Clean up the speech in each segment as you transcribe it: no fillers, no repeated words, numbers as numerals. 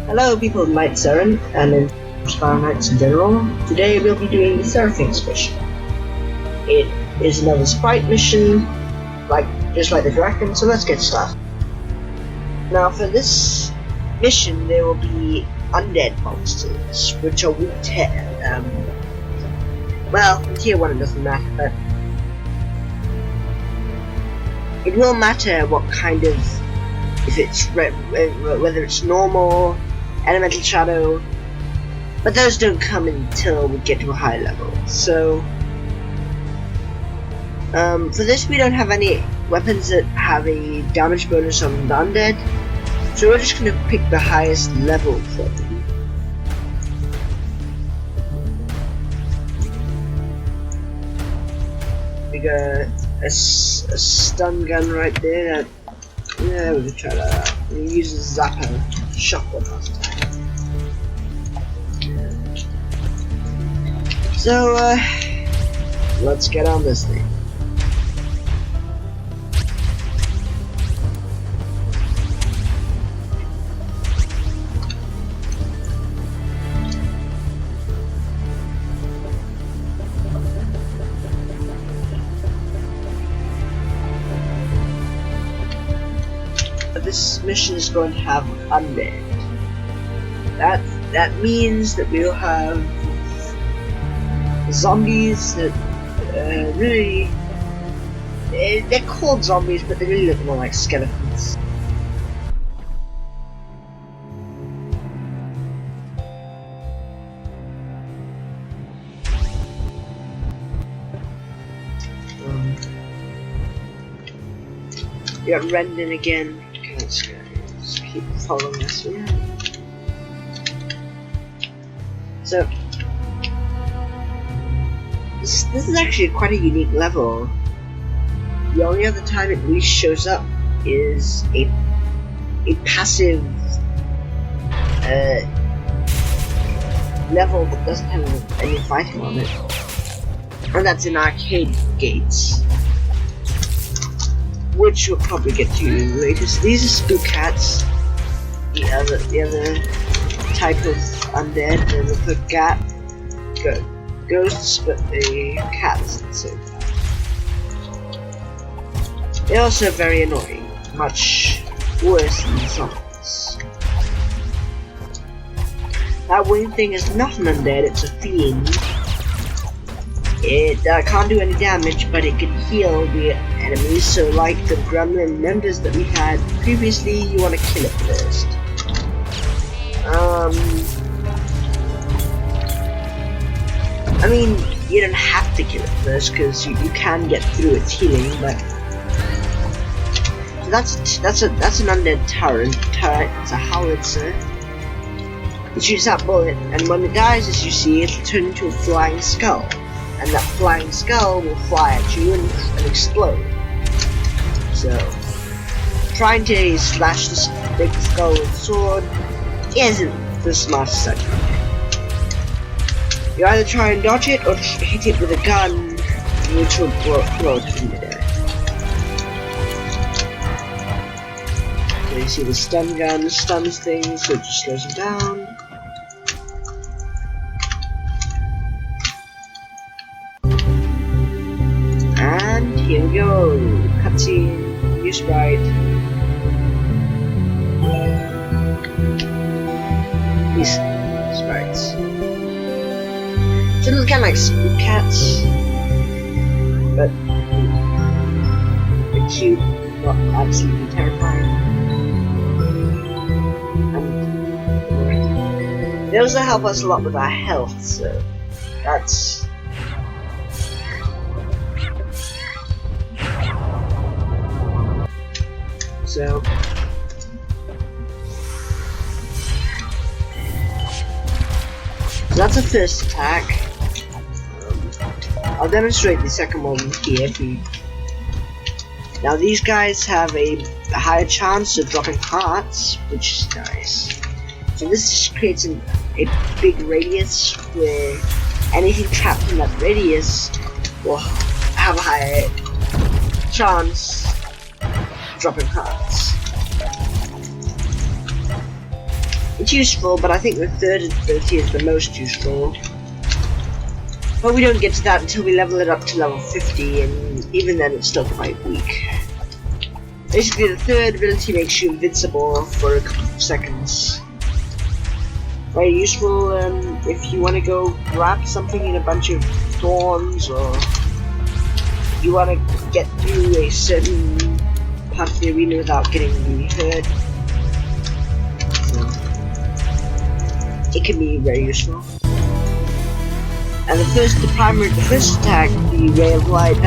Hello people of Knight's Errant and in Firemetal in general. Today we'll be doing the Seraphynx mission. It is another Sprite mission, just like the Dragon, so let's get started. Now for this mission there will be undead monsters, which are weak to well, in tier 1 it doesn't matter, but it will matter what kind of, if it's whether it's normal, elemental shadow, but those don't come until we get to a high level. So for this we don't have any weapons that have a damage bonus on the undead, so we're just gonna pick the highest level for them. We got a stun gun right there. Yeah, we can try that out. We use a zapper shotgun last time. So, let's get on this thing. This mission is going to have undead. That means that we'll have zombies that really, they're called zombies, but they really look more like skeletons. We got Rendon again. Let's keep following this one. So this is actually quite a unique level. The only other time it really shows up is a passive level that doesn't have any fighting on it, and that's in arcade gates, which we'll probably get to later. So these are spook cats, the other type of undead, and the put ghosts, but the cats at the same time. They're also very annoying, much worse than zombies. That wing thing is not an undead, it's a fiend. It can't do any damage, but it can heal the enemies, so like the gremlin members that we had previously, you want to kill it first. I mean, you don't have to kill it first, because you can get through its healing, but so that's an undead turret, it's a howitzer. It shoots that bullet, and when it dies, as you see, it'll turn into a flying skull. And that flying skull will fly at you and explode. So, trying to slash this big skull with a sword isn't the smartest idea. You either try and dodge it or hit it with a gun, which will blow it in midair. So you see the stun gun stuns things, so it just slows them down. And here we go, cutscene, new sprite. These sprites. So they look kind of like spook cats, but they're cute, not absolutely terrifying. And they also help us a lot with our health, so that's. So that's the first attack. I'll demonstrate the second one here. Now these guys have a higher chance of dropping hearts, which is nice. So this just creates a big radius where anything trapped in that radius will have a higher chance of dropping cards. It's useful, but I think the third ability is the most useful. But we don't get to that until we level it up to level 50, and even then it's still quite weak. Basically, the third ability makes you invincible for a couple of seconds. Very useful if you want to go grab something in a bunch of thorns, or you want to get through a certain part of the arena without getting really hurt. So, it can be very useful. And the first attack, the Ray of Light,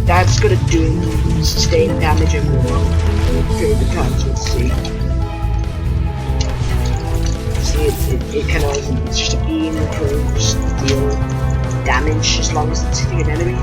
that's good at doing sustained damage over a period of time. So let's see. It kind of it's just a beam that will just deal damage as long as it's hitting an enemy.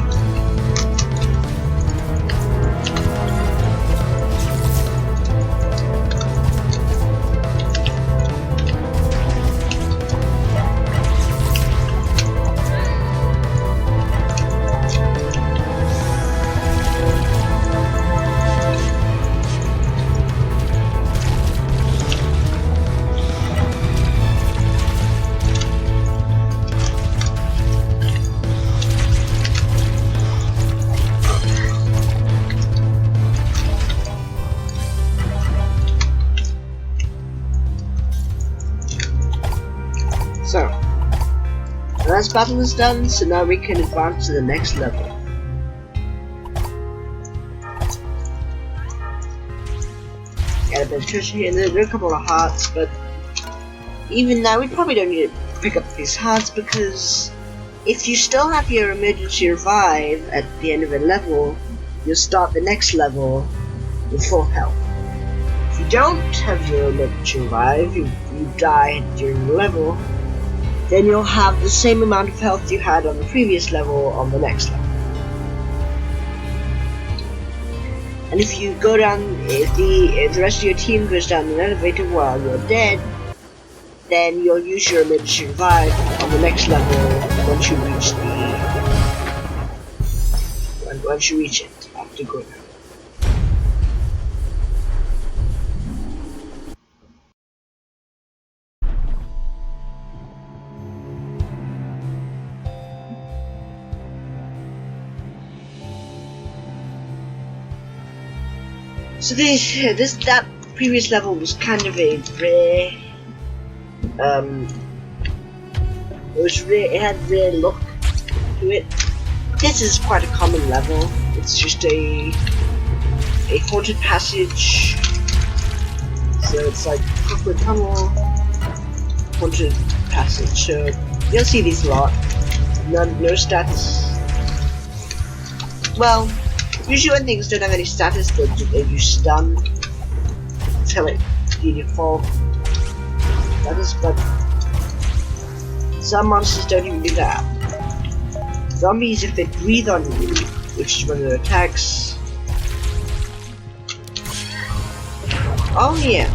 So, the last battle is done, so now we can advance to the next level. Got a bit of treasure here, and there are a couple of hearts, but even now we probably don't need to pick up these hearts, because if you still have your emergency revive at the end of a level, you'll start the next level with full health. If you don't have your emergency revive, you die during the level, then you'll have the same amount of health you had on the previous level on the next level. And if you go down, if the rest of your team goes down an elevator while you're dead, then you'll use your emergency revive on the next level once you reach it after going down. So that previous level was kind of a rare, it had rare look to it. This is quite a common level. It's just a haunted passage. So it's like Copper Tunnel, haunted passage. So you'll see these a lot. No stats. Well, usually when things don't have any status, they use stun. Tell it the default status, but some monsters don't even do that. Zombies, if they breathe on you, which is one of their attacks. Oh yeah.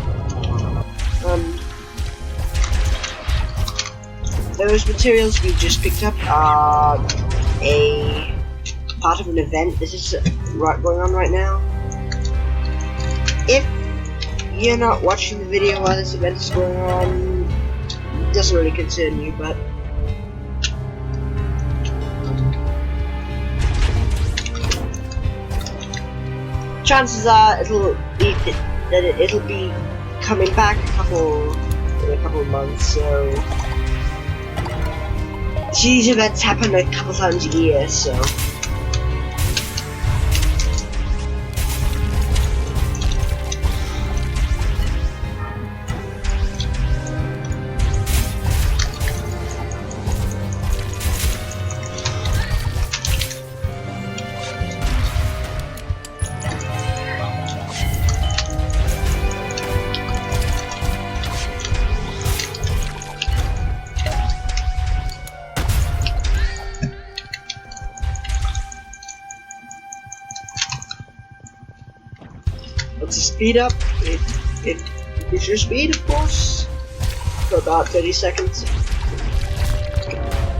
Those materials we just picked up are a part of an event. This is going on right now. If you're not watching the video while this event is going on, it doesn't really concern you, but chances are it'll be coming back in a couple of months. So these events happen a couple times a year, so. What's the speed up? It is your speed, of course, for about 30 seconds.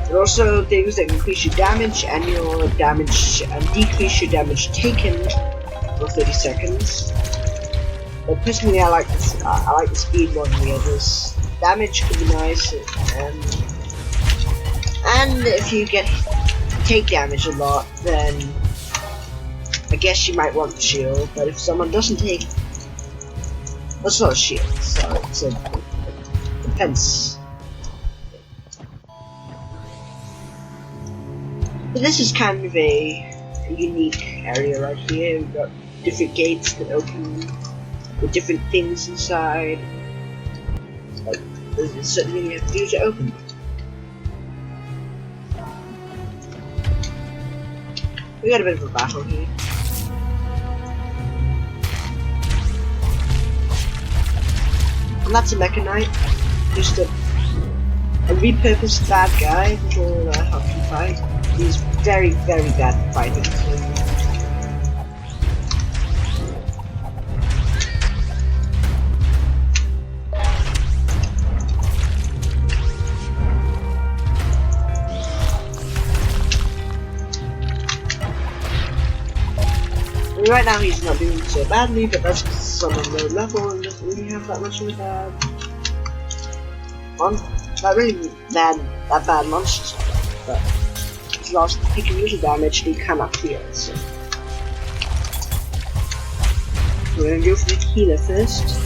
There are also things that increase your damage and your damage and decrease your damage taken for 30 seconds. But personally, I like the speed more than the others. damage could be nice, and if you take damage a lot, then I guess you might want the shield. But if someone doesn't take, well, it's not a shield, so it's a defense. But this is kind of a unique area right here. We've got different gates that open with different things inside. Like, there's a certain thing you have to do to open them. We got a bit of a battle here. And that's a Mecha Knight. Just a repurposed bad guy that will help you fight. He's very, very bad at fighting. Right now he's not doing so badly, but that's because on a low level and doesn't really have that much of a bad bad monsters. But he's lost taking little damage and he cannot heal, so we're gonna go for the healer first.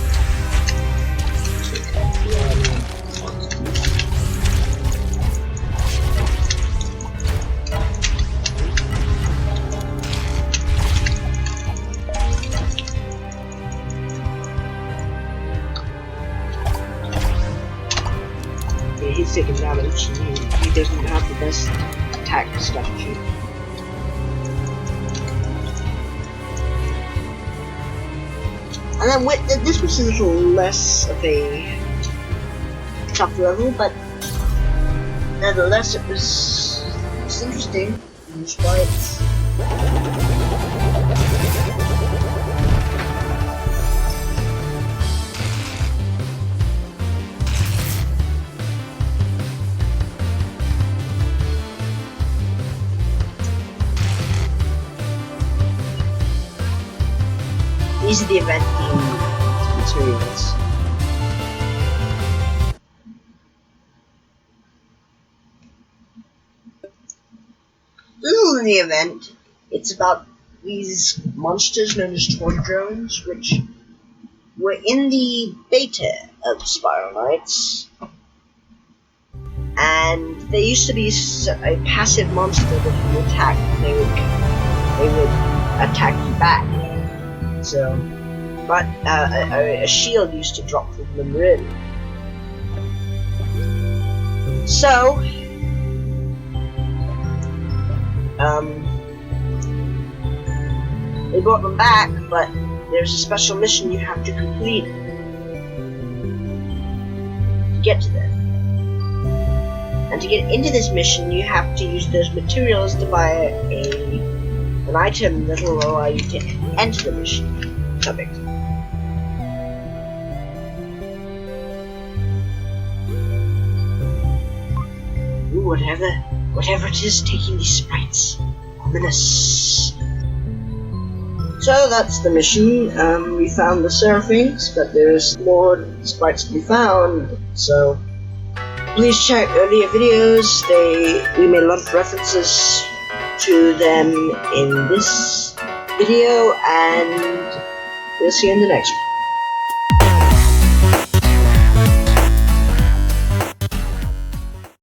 He's taking damage and he doesn't have the best attack strategy. And then this was a little less of a tough level, but nevertheless it was interesting. And sprites. These are the event themed materials. Little in the event, it's about these monsters known as torture drones, which were in the beta of Spiral Knights, and they used to be a passive monster that you attack, and they would attack you back. So, but a shield used to drop from them really. So, they brought them back, but there's a special mission you have to complete to get to them. And to get into this mission, you have to use those materials to buy an item that will allow you to enter the mission. Perfect. Ooh, whatever it is taking these sprites. Ominous. So that's the mission. We found the Seraphynx, but there's more sprites to be found, so please check earlier videos. We made a lot of references to them in this video, and we'll see you in the next one.